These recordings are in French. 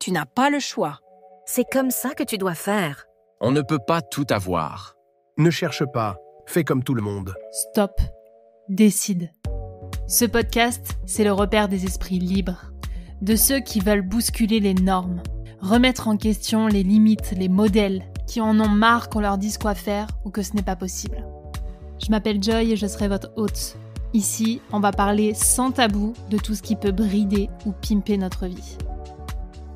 tu n'as pas le choix. C'est comme ça que tu dois faire. On ne peut pas tout avoir. Ne cherche pas, fais comme tout le monde. Stop. Décide. Ce podcast, c'est le repère des esprits libres, de ceux qui veulent bousculer les normes, remettre en question les limites, les modèles, qui en ont marre qu'on leur dise quoi faire ou que ce n'est pas possible. Je m'appelle Joy et je serai votre hôte. Ici, on va parler sans tabou de tout ce qui peut brider ou pimper notre vie.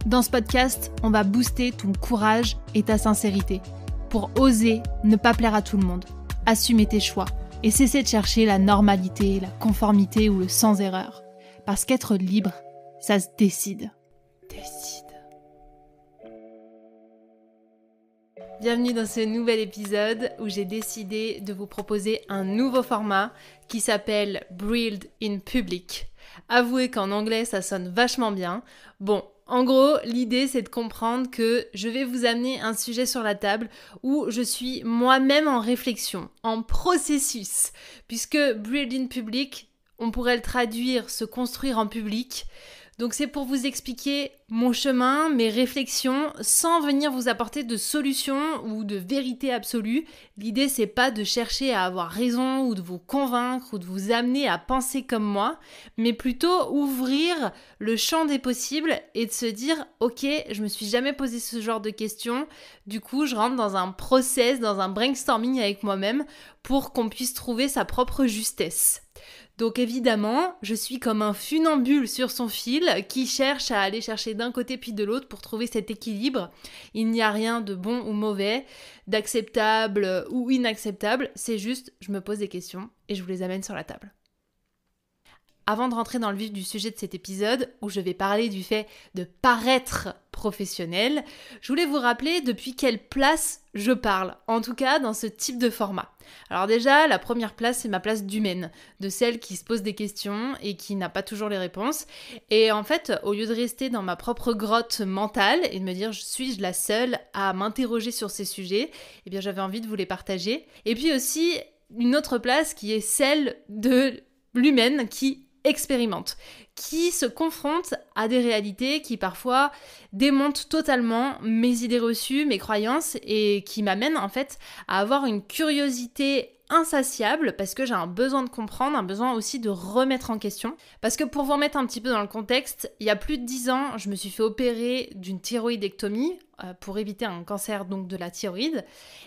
Dans ce podcast, on va booster ton courage et ta sincérité pour oser ne pas plaire à tout le monde, assumer tes choix et cesser de chercher la normalité, la conformité ou le sans erreur. Parce qu'être libre, ça se décide. Bienvenue dans ce nouvel épisode où j'ai décidé de vous proposer un nouveau format qui s'appelle Breathe in Public. Avouez qu'en anglais ça sonne vachement bien. Bon, en gros, l'idée c'est de comprendre que je vais vous amener un sujet sur la table où je suis moi-même en réflexion, en processus. Puisque Breathe in Public, on pourrait le traduire se construire en public. Donc c'est pour vous expliquer mon chemin, mes réflexions, sans venir vous apporter de solutions ou de vérité absolue. L'idée c'est pas de chercher à avoir raison ou de vous convaincre ou de vous amener à penser comme moi, mais plutôt ouvrir le champ des possibles et de se dire ok, je me suis jamais posé ce genre de questions, du coup je rentre dans un process, dans un brainstorming avec moi-même pour qu'on puisse trouver sa propre justesse. Donc évidemment, je suis comme un funambule sur son fil qui cherche à aller chercher d'un côté puis de l'autre pour trouver cet équilibre. Il n'y a rien de bon ou mauvais, d'acceptable ou inacceptable, c'est juste je me pose des questions et je vous les amène sur la table. Avant de rentrer dans le vif du sujet de cet épisode, où je vais parler du fait de paraître professionnel, je voulais vous rappeler depuis quelle place je parle, en tout cas dans ce type de format. Alors déjà, la première place, c'est ma place d'humaine, de celle qui se pose des questions et qui n'a pas toujours les réponses. Et en fait, au lieu de rester dans ma propre grotte mentale et de me dire suis-je la seule à m'interroger sur ces sujets, eh bien j'avais envie de vous les partager. Et puis aussi, une autre place qui est celle de l'humaine qui expérimente, qui se confronte à des réalités qui parfois démontent totalement mes idées reçues, mes croyances et qui m'amènent en fait à avoir une curiosité insatiable parce que j'ai un besoin de comprendre, un besoin aussi de remettre en question. Parce que pour vous remettre un petit peu dans le contexte, il y a plus de 10 ans, je me suis fait opérer d'une thyroïdectomie pour éviter un cancer donc de la thyroïde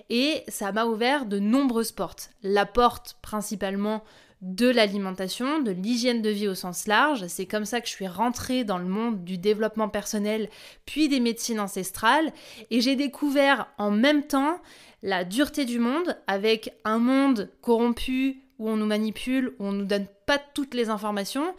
et ça m'a ouvert de nombreuses portes. La porte principalement de l'alimentation, de l'hygiène de vie au sens large. C'est comme ça que je suis rentrée dans le monde du développement personnel, puis des médecines ancestrales. Et j'ai découvert en même temps la dureté du monde, avec un monde corrompu, où on nous manipule, où on ne nous donne pas toutes les informations,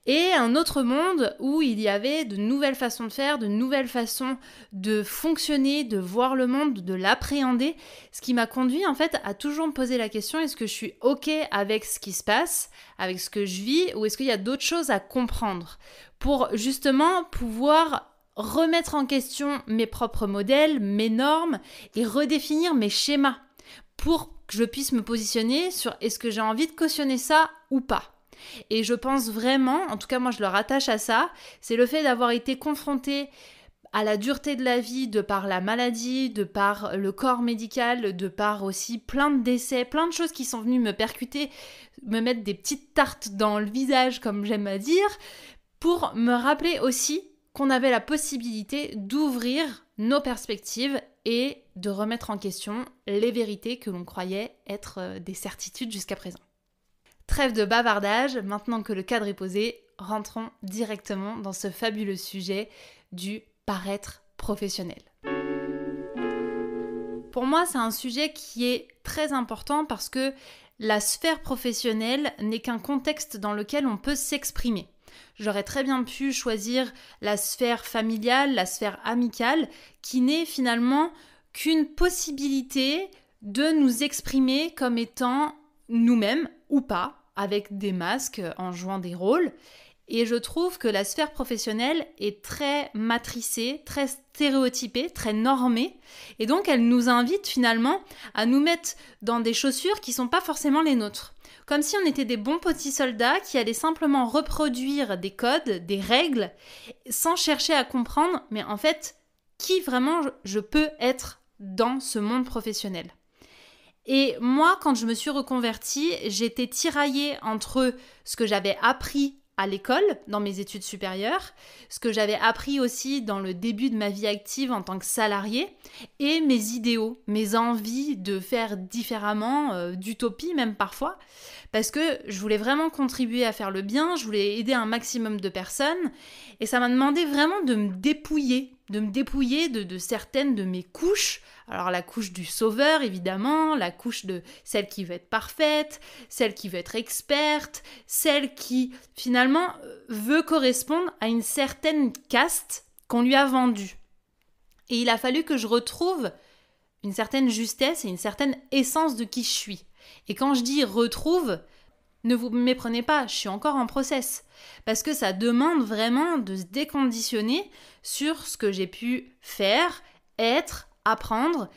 et un autre monde où il y avait de nouvelles façons de faire, de nouvelles façons de fonctionner, de voir le monde, de l'appréhender, ce qui m'a conduit en fait à toujours me poser la question, est-ce que je suis ok avec ce qui se passe, avec ce que je vis, ou est-ce qu'il y a d'autres choses à comprendre pour justement pouvoir remettre en question mes propres modèles, mes normes et redéfinir mes schémas pour que je puisse me positionner sur est-ce que j'ai envie de cautionner ça ou pas. Et je pense vraiment, en tout cas moi je le rattache à ça, c'est le fait d'avoir été confrontée à la dureté de la vie de par la maladie, de par le corps médical, de par aussi plein de décès, plein de choses qui sont venues me percuter, me mettre des petites tartes dans le visage comme j'aime à dire, pour me rappeler aussi qu'on avait la possibilité d'ouvrir nos perspectives et de remettre en question les vérités que l'on croyait être des certitudes jusqu'à présent. Trêve de bavardage, maintenant que le cadre est posé, rentrons directement dans ce fabuleux sujet du paraître professionnel. Pour moi, c'est un sujet qui est très important parce que la sphère professionnelle n'est qu'un contexte dans lequel on peut s'exprimer. J'aurais très bien pu choisir la sphère familiale, la sphère amicale, qui n'est finalement qu'une possibilité de nous exprimer comme étant nous-mêmes ou pas, avec des masques en jouant des rôles. Et je trouve que la sphère professionnelle est très matricée, très stéréotypée, très normée. Et donc, elle nous invite finalement à nous mettre dans des chaussures qui ne sont pas forcément les nôtres. comme si on était des bons petits soldats qui allaient simplement reproduire des codes, des règles, sans chercher à comprendre, mais en fait, qui vraiment je peux être dans ce monde professionnel. Et moi, quand je me suis reconvertie, j'étais tiraillée entre ce que j'avais appris à l'école, dans mes études supérieures, ce que j'avais appris aussi dans le début de ma vie active en tant que salariée, et mes idéaux, mes envies de faire différemment, d'utopie même parfois, parce que je voulais vraiment contribuer à faire le bien, je voulais aider un maximum de personnes, et ça m'a demandé vraiment de me dépouiller de certaines de mes couches. Alors la couche du sauveur, évidemment, la couche de celle qui veut être parfaite, celle qui veut être experte, celle qui, finalement, veut correspondre à une certaine caste qu'on lui a vendue. Et il a fallu que je retrouve une certaine justesse et une certaine essence de qui je suis. Et quand je dis « retrouve », ne vous méprenez pas, je suis encore en process. Parce que ça demande vraiment de se déconditionner sur ce que j'ai pu faire, être, apprendre,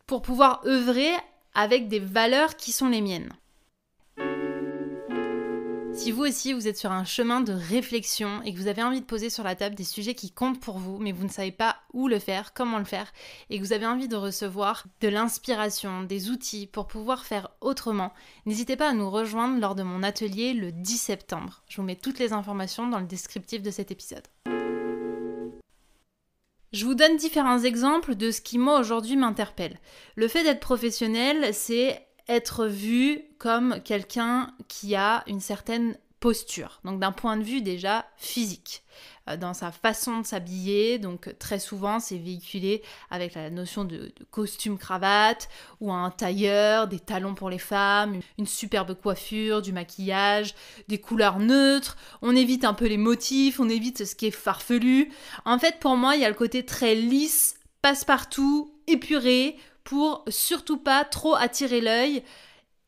pour pouvoir œuvrer avec des valeurs qui sont les miennes. Si vous aussi, vous êtes sur un chemin de réflexion et que vous avez envie de poser sur la table des sujets qui comptent pour vous, mais vous ne savez pas où le faire, comment le faire, et que vous avez envie de recevoir de l'inspiration, des outils pour pouvoir faire autrement, n'hésitez pas à nous rejoindre lors de mon atelier le 10 septembre. Je vous mets toutes les informations dans le descriptif de cet épisode. Je vous donne différents exemples de ce qui, moi, aujourd'hui, m'interpelle. Le fait d'être professionnel, c'est être vu comme quelqu'un qui a une certaine posture. Donc d'un point de vue déjà physique, dans sa façon de s'habiller. Donc très souvent, c'est véhiculé avec la notion de costume-cravate ou un tailleur, des talons pour les femmes, une superbe coiffure, du maquillage, des couleurs neutres. On évite un peu les motifs, on évite ce qui est farfelu. En fait, pour moi, il y a le côté très lisse, passe-partout, épuré, pour surtout pas trop attirer l'œil.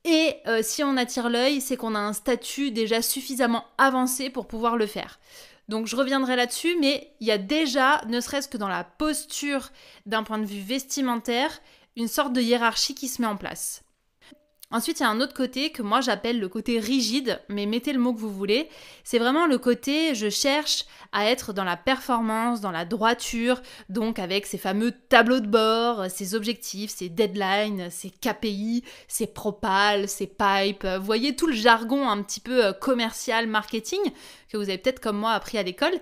Et si on attire l'œil, c'est qu'on a un statut déjà suffisamment avancé pour pouvoir le faire. Donc je reviendrai là-dessus, mais il y a déjà, ne serait-ce que dans la posture d'un point de vue vestimentaire, une sorte de hiérarchie qui se met en place. Ensuite, il y a un autre côté que moi j'appelle le côté rigide, mais mettez le mot que vous voulez. C'est vraiment le côté, je cherche à être dans la performance, dans la droiture, donc avec ces fameux tableaux de bord, ces objectifs, ces deadlines, ces KPI, ces propals, ces pipes. Vous voyez tout le jargon un petit peu commercial, marketing, que vous avez peut-être comme moi appris à l'école,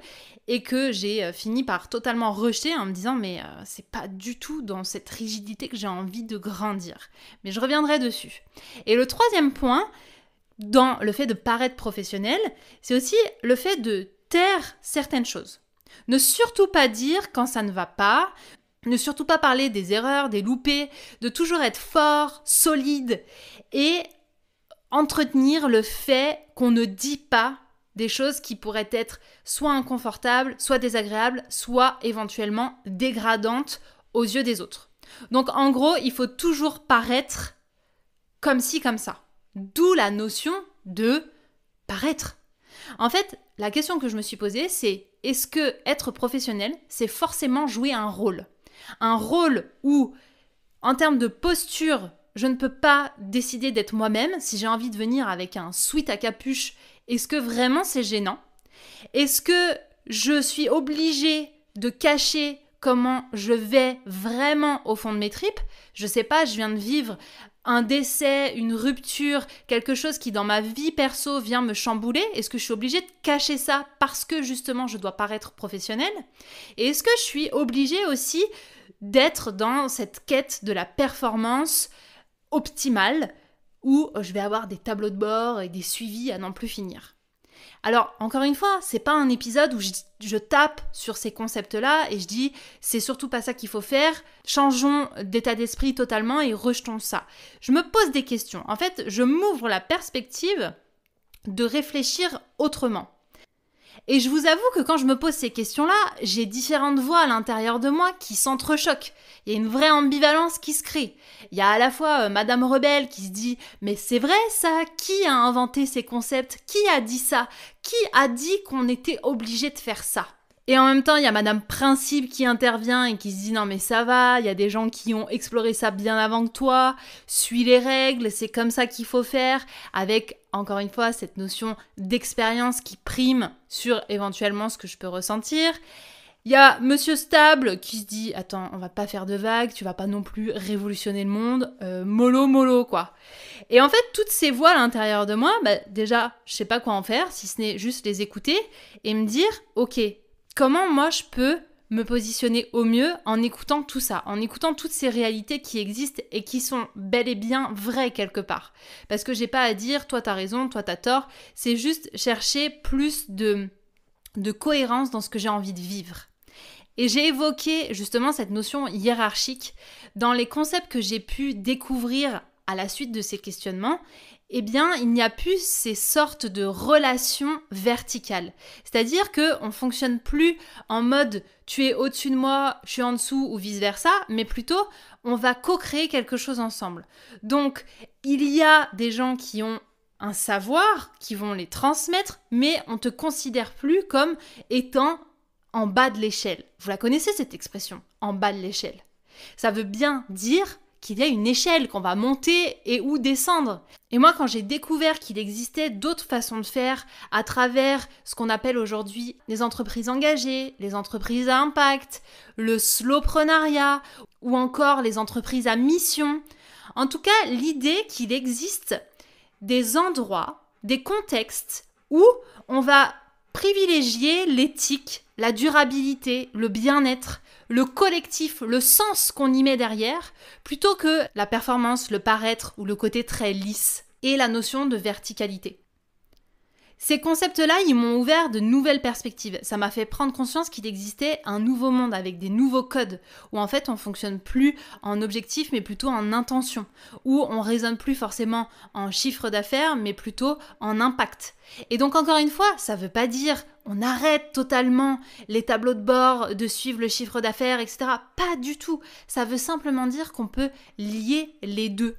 et que j'ai fini par totalement rejeter en me disant mais c'est pas du tout dans cette rigidité que j'ai envie de grandir. Mais je reviendrai dessus. Et le troisième point, dans le fait de paraître professionnel, c'est aussi le fait de taire certaines choses. Ne surtout pas dire quand ça ne va pas, ne surtout pas parler des erreurs, des loupés, de toujours être fort, solide et entretenir le fait qu'on ne dit pas des choses qui pourraient être soit inconfortables, soit désagréables, soit éventuellement dégradantes aux yeux des autres. Donc en gros, il faut toujours paraître comme ci, comme ça. D'où la notion de paraître. En fait, la question que je me suis posée, c'est est-ce que être professionnel, c'est forcément jouer un rôle? Un rôle où, en termes de posture, je ne peux pas décider d'être moi-même. Si j'ai envie de venir avec un sweat à capuche, est-ce que vraiment c'est gênant? Est-ce que je suis obligée de cacher comment je vais vraiment au fond de mes tripes? Je sais pas, je viens de vivre un décès, une rupture, quelque chose qui dans ma vie perso vient me chambouler. Est-ce que je suis obligée de cacher ça parce que justement je dois paraître professionnelle? Et est-ce que je suis obligée aussi d'être dans cette quête de la performance optimale où je vais avoir des tableaux de bord et des suivis à n'en plus finir? Alors, encore une fois, c'est pas un épisode où je tape sur ces concepts-là et je dis c'est surtout pas ça qu'il faut faire, changeons d'état d'esprit totalement et rejetons ça. Je me pose des questions. En fait, je m'ouvre la perspective de réfléchir autrement. Et je vous avoue que quand je me pose ces questions-là, j'ai différentes voix à l'intérieur de moi qui s'entrechoquent. Il y a une vraie ambivalence qui se crée. Il y a à la fois Madame Rebelle qui se dit « Mais c'est vrai ça? Qui a inventé ces concepts? Qui a dit ça? Qui a dit qu'on était obligé de faire ça ?» Et en même temps, il y a Madame Principe qui intervient et qui se dit « Non mais ça va, il y a des gens qui ont exploré ça bien avant que toi, suis les règles, c'est comme ça qu'il faut faire », avec, encore une fois, cette notion d'expérience qui prime sur éventuellement ce que je peux ressentir. Il y a Monsieur Stable qui se dit « Attends, on va pas faire de vagues, tu vas pas non plus révolutionner le monde, mollo, quoi ». Et en fait, toutes ces voix à l'intérieur de moi, déjà, je sais pas quoi en faire, si ce n'est juste les écouter et me dire « Ok, comment moi je peux me positionner au mieux en écoutant tout ça, en écoutant toutes ces réalités qui existent et qui sont bel et bien vraies quelque part. Parce que j'ai pas à dire toi t'as raison, toi t'as tort, c'est juste chercher plus de cohérence dans ce que j'ai envie de vivre. Et j'ai évoqué justement cette notion hiérarchique dans les concepts que j'ai pu découvrir à la suite de ces questionnements. Eh bien, il n'y a plus ces sortes de relations verticales. C'est-à-dire qu'on ne fonctionne plus en mode « tu es au-dessus de moi, je suis en dessous » ou vice-versa, mais plutôt on va co-créer quelque chose ensemble. Donc, il y a des gens qui ont un savoir, qui vont les transmettre, mais on ne te considère plus comme étant en bas de l'échelle. Vous la connaissez cette expression, en bas de l'échelle. Ça veut bien dire qu'il y a une échelle qu'on va monter et ou descendre. Et moi, quand j'ai découvert qu'il existait d'autres façons de faire à travers ce qu'on appelle aujourd'hui les entreprises engagées, les entreprises à impact, le slowpreneuriat ou encore les entreprises à mission, en tout cas, l'idée qu'il existe des endroits, des contextes où on va privilégier l'éthique, la durabilité, le bien-être, le collectif, le sens qu'on y met derrière, plutôt que la performance, le paraître ou le côté très lisse et la notion de verticalité. Ces concepts-là, ils m'ont ouvert de nouvelles perspectives. Ça m'a fait prendre conscience qu'il existait un nouveau monde avec des nouveaux codes, où en fait on fonctionne plus en objectif mais plutôt en intention, où on raisonne plus forcément en chiffre d'affaires mais plutôt en impact. Et donc encore une fois, ça veut pas dire on arrête totalement les tableaux de bord, de suivre le chiffre d'affaires, etc. Pas du tout. Ça veut simplement dire qu'on peut lier les deux.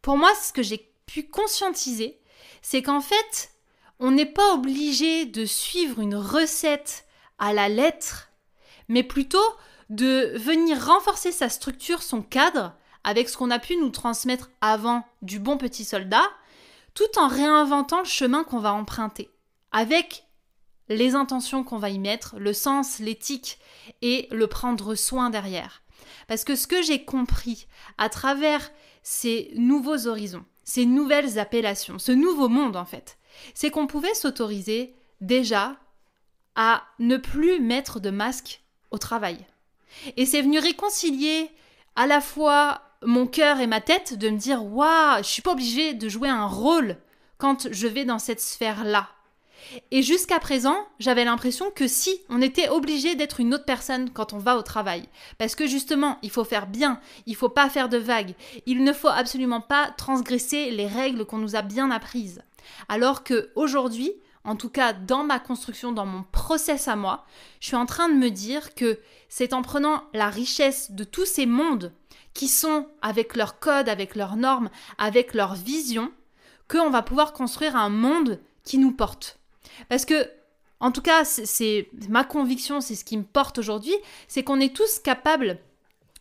Pour moi, ce que j'ai pu conscientiser, c'est qu'en fait, on n'est pas obligé de suivre une recette à la lettre, mais plutôt de venir renforcer sa structure, son cadre, avec ce qu'on a pu nous transmettre avant du bon petit soldat, tout en réinventant le chemin qu'on va emprunter, avec les intentions qu'on va y mettre, le sens, l'éthique et le prendre soin derrière. Parce que ce que j'ai compris à travers ces nouveaux horizons, ces nouvelles appellations, ce nouveau monde en fait, c'est qu'on pouvait s'autoriser déjà à ne plus mettre de masque au travail. Et c'est venu réconcilier à la fois mon cœur et ma tête de me dire « Waouh, je suis pas obligée de jouer un rôle quand je vais dans cette sphère-là ». Et jusqu'à présent, j'avais l'impression que si, on était obligé d'être une autre personne quand on va au travail. Parce que justement, il faut faire bien, il faut pas faire de vagues, il ne faut absolument pas transgresser les règles qu'on nous a bien apprises. Alors qu'aujourd'hui, en tout cas dans ma construction, dans mon process à moi, je suis en train de me dire que c'est en prenant la richesse de tous ces mondes qui sont avec leurs codes, avec leurs normes, avec leurs visions, qu'on va pouvoir construire un monde qui nous porte. Parce que, en tout cas, c'est ma conviction, c'est ce qui me porte aujourd'hui, c'est qu'on est tous capables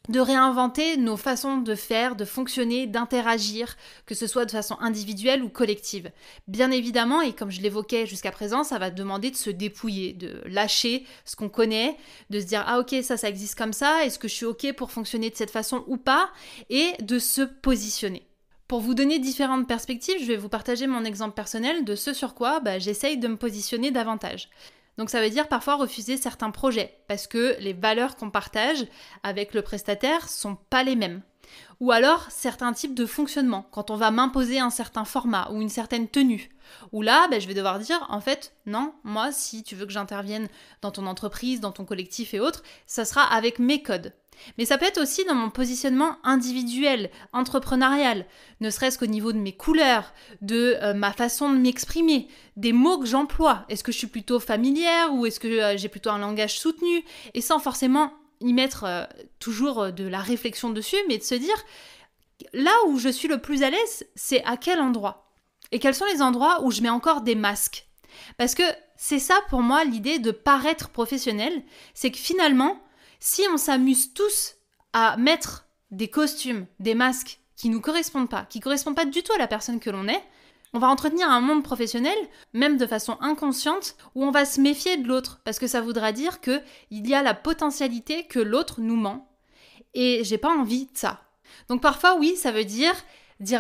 de réinventer nos façons de faire, de fonctionner, d'interagir, que ce soit de façon individuelle ou collective. Bien évidemment, et comme je l'évoquais jusqu'à présent, ça va demander de se dépouiller, de lâcher ce qu'on connaît, de se dire « Ah ok, ça existe comme ça, est-ce que je suis ok pour fonctionner de cette façon ou pas ?» et de se positionner. Pour vous donner différentes perspectives, je vais vous partager mon exemple personnel de ce sur quoi j'essaye de me positionner davantage. Donc ça veut dire parfois refuser certains projets parce que les valeurs qu'on partage avec le prestataire sont pas les mêmes. Ou alors certains types de fonctionnement, quand on va m'imposer un certain format ou une certaine tenue. Où là, je vais devoir dire, en fait, non, moi, si tu veux que j'intervienne dans ton entreprise, dans ton collectif et autres, ça sera avec mes codes. Mais ça peut être aussi dans mon positionnement individuel, entrepreneurial, ne serait-ce qu'au niveau de mes couleurs, de ma façon de m'exprimer, des mots que j'emploie. Est-ce que je suis plutôt familière ou est-ce que j'ai plutôt un langage soutenu? Et sans forcément y mettre toujours de la réflexion dessus, mais de se dire, là où je suis le plus à l'aise, c'est à quel endroit? Et quels sont les endroits où je mets encore des masques? Parce que c'est ça pour moi l'idée de paraître professionnel, c'est que finalement, si on s'amuse tous à mettre des costumes, des masques qui nous correspondent pas du tout à la personne que l'on est, on va entretenir un monde professionnel, même de façon inconsciente, où on va se méfier de l'autre, parce que ça voudra dire qu'il y a la potentialité que l'autre nous ment. Et j'ai pas envie de ça. Donc parfois, oui, ça veut dire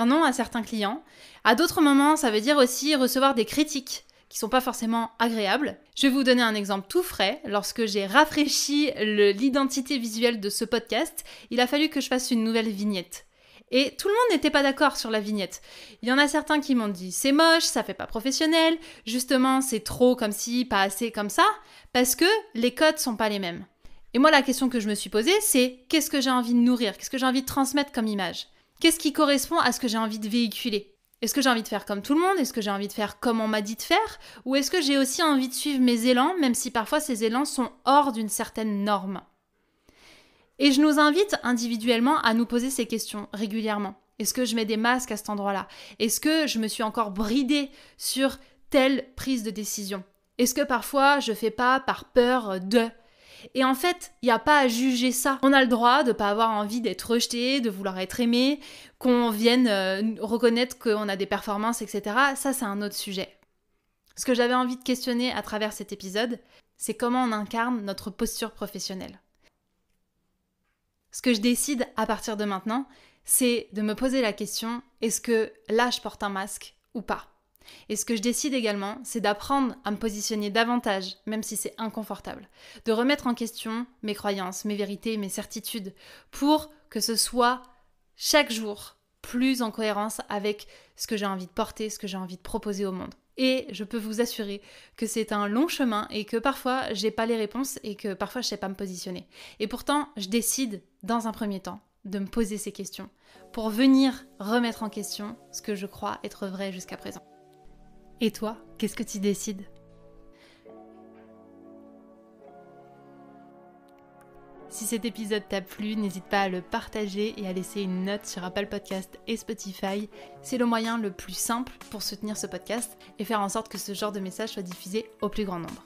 non à certains clients. À d'autres moments, ça veut dire aussi recevoir des critiques qui sont pas forcément agréables. Je vais vous donner un exemple tout frais. Lorsque j'ai rafraîchi l'identité visuelle de ce podcast, il a fallu que je fasse une nouvelle vignette. Et tout le monde n'était pas d'accord sur la vignette. Il y en a certains qui m'ont dit « c'est moche, ça fait pas professionnel, justement c'est trop comme ci, pas assez comme ça », parce que les codes sont pas les mêmes. Et moi la question que je me suis posée c'est qu'est-ce que j'ai envie de nourrir, qu'est-ce que j'ai envie de transmettre comme image ? Qu'est-ce qui correspond à ce que j'ai envie de véhiculer ? Est-ce que j'ai envie de faire comme tout le monde ? Est-ce que j'ai envie de faire comme on m'a dit de faire ? Ou est-ce que j'ai aussi envie de suivre mes élans, même si parfois ces élans sont hors d'une certaine norme ? Et je nous invite individuellement à nous poser ces questions régulièrement. Est-ce que je mets des masques à cet endroit-là ? Est-ce que je me suis encore bridée sur telle prise de décision ? Est-ce que parfois je fais pas par peur de ? Et en fait, il n'y a pas à juger ça. On a le droit de ne pas avoir envie d'être rejeté, de vouloir être aimé, qu'on vienne reconnaître qu'on a des performances, etc. Ça, c'est un autre sujet. Ce que j'avais envie de questionner à travers cet épisode, c'est comment on incarne notre posture professionnelle. Ce que je décide à partir de maintenant, c'est de me poser la question, est-ce que là je porte un masque ou pas ? Et ce que je décide également, c'est d'apprendre à me positionner davantage, même si c'est inconfortable, de remettre en question mes croyances, mes vérités, mes certitudes, pour que ce soit chaque jour plus en cohérence avec ce que j'ai envie de porter, ce que j'ai envie de proposer au monde. Et je peux vous assurer que c'est un long chemin et que parfois j'ai pas les réponses et que parfois je sais pas me positionner. Et pourtant, je décide dans un premier temps de me poser ces questions pour venir remettre en question ce que je crois être vrai jusqu'à présent. Et toi, qu'est-ce que tu décides ? Si cet épisode t'a plu, n'hésite pas à le partager et à laisser une note sur Apple Podcast et Spotify. C'est le moyen le plus simple pour soutenir ce podcast et faire en sorte que ce genre de message soit diffusé au plus grand nombre.